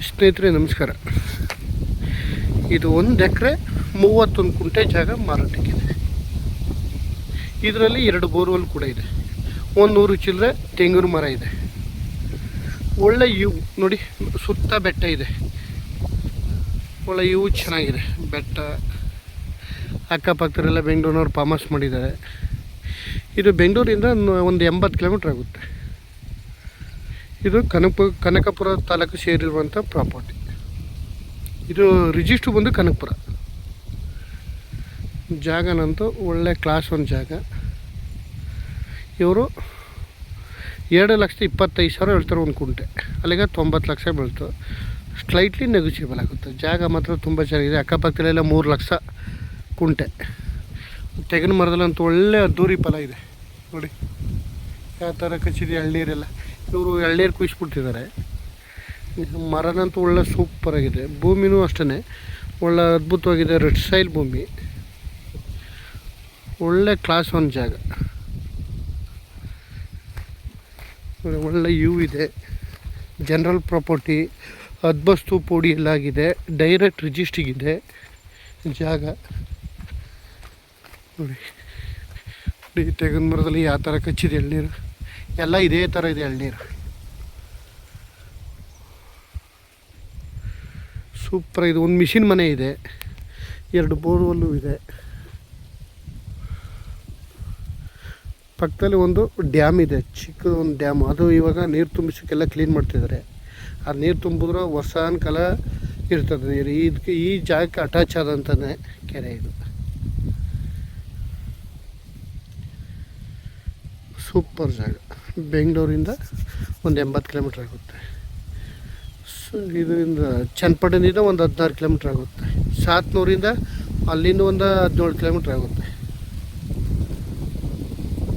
ಸ್ನೇಹಿತರೆ ನಮಸ್ಕಾರ. ಇದು 1 ಎಕರೆ 31 ಕುಂಟೆ ಜಾಗ ಮಾರಾಟಕ್ಕಿದೆ. ಇದರಲ್ಲಿ 2 ಬೋರ್ವೆಲ್ ಕೂಡ ಇದೆ. 100 ಚಿಲ್ಲರೆ ತೆಂಗಿನ ಮರ ಇದೆ. ಒಳ್ಳೆ ಇವು ನೋಡಿ, ಸುತ್ತ ಬೆಟ್ಟ ಇದೆ. ಒಳ್ಳೆ ಇವು ಚೆನ್ನಾಗಿದೆ ಬೆಟ್ಟ. ಅಕ್ಕಪಕ್ಕದಲ್ಲೆಲ್ಲ ಬೆಂಗಳೂರಿನವ್ರು ಫಾಮಸ್ ಮಾಡಿದ್ದಾರೆ. ಇದು ಬೆಂಗಳೂರಿಂದ ಒಂದು 80 ಕಿಲೋಮೀಟ್ರ್ ಆಗುತ್ತೆ. ಇದು ಕನಕಪುರ ತಾಲೂಕು ಸೇರಿರುವಂಥ ಪ್ರಾಪರ್ಟಿ. ಇದು ರಿಜಿಸ್ಟ್ರು ಬಂದು ಕನಕಪುರ. ಜಾಗನಂತೂ ಒಳ್ಳೆ ಕ್ಲಾಸ್ 1 ಜಾಗ. ಇವರು 2,25,000 ಹೇಳ್ತಾರೆ ಒಂದು ಕುಂಟೆ. ಅಲ್ಲಿಗೆ 90 ಲಕ್ಷ ಬೀಳ್ತು. ಸ್ಲೈಟ್ಲಿ ನೆಗೋಷಿಯಬಲ್ ಆಗುತ್ತೆ. ಜಾಗ ಮಾತ್ರ ತುಂಬ ಚೆನ್ನಾಗಿದೆ. ಅಕ್ಕಪಕ್ಕದಲ್ಲೆಲ್ಲ 3 ಲಕ್ಷ ಕುಂಟೆ. ತೆಂಗಿನ ಮರದಲ್ಲಂತೂ ಒಳ್ಳೆ ಅದ್ದೂರಿ ಫಲ ಇದೆ ನೋಡಿ. ಯಾವ ಥರ ಕಚ್ಚಿದೆ ಎಳ್ನೀರೆಲ್ಲ. ಇವರು ಎಳ್ನೀರು ಕುಯ್ಸ್ಬಿಟ್ಟಿದ್ದಾರೆ. ಮರನಂತೂ ಒಳ್ಳೆ ಸೂಪರಾಗಿದೆ. ಭೂಮಿನೂ ಅಷ್ಟೇ ಒಳ್ಳೆ ಅದ್ಭುತವಾಗಿದೆ. ರೆಡ್ ಸೈಲ್ ಭೂಮಿ. ಒಳ್ಳೆ ಕ್ಲಾಸ್ 1 ಜಾಗ. ಒಳ್ಳೆ ಯೂ ಇದೆ. General property. ಹದ್ಬಸ್ತು ಪೋಡಿ ಎಲ್ಲ ಆಗಿದೆ. ಡೈರೆಕ್ಟ್ ರಿಜಿಸ್ಟ್ರಿಗಿದೆ ಜಾಗ ನೋಡಿ. ತೆಂಗಿನ ಮರದಲ್ಲಿ ಯಾವ ಥರ ಕಚ್ಚಿದೆ ಎಳ್ನೀರು ಎಲ್ಲ ಇದೇ ಥರ ಇದೆ ಎಳ್ನೀರು. ಸೂಪರ್. ಇದು ಒಂದು ಮಿಷಿನ್ ಮನೆ ಇದೆ. 2 ಬೋರ್ವೆಲ್ಲು ಇದೆ. ಪಕ್ಕದಲ್ಲಿ ಒಂದು ಡ್ಯಾಮ್ ಇದೆ, ಚಿಕ್ಕದು ಒಂದು ಡ್ಯಾಮ್. ಅದು ಇವಾಗ ನೀರು ತುಂಬಿಸೋಕ್ಕೆಲ್ಲ ಕ್ಲೀನ್ ಮಾಡ್ತಿದ್ದಾರೆ. ಆ ನೀರು ತುಂಬಿದ್ರೆ ವರ್ಷಾನ್ ಕಾಲ ಇರ್ತದೆ ನೀರು. ಈ ಜಾಗಕ್ಕೆ ಅಟ್ಯಾಚ್ ಆದಂಥದ್ದೇ ಕೆರೆ ಇದು. ಸೂಪರ್ ಜಾಗ. ಬೆಂಗಳೂರಿಂದ ಒಂದು 80 ಕಿಲೋಮೀಟ್ರ್ ಆಗುತ್ತೆ. ಇದರಿಂದ ಚನ್ನಪಟ್ಟಣದಿಂದ ಒಂದು 16 ಕಿಲೋಮೀಟ್ರ್ ಆಗುತ್ತೆ. ಸಾತ್ನೂರಿಂದ ಅಲ್ಲಿಂದ ಒಂದು 17 ಕಿಲೋಮೀಟ್ರ್ ಆಗುತ್ತೆ.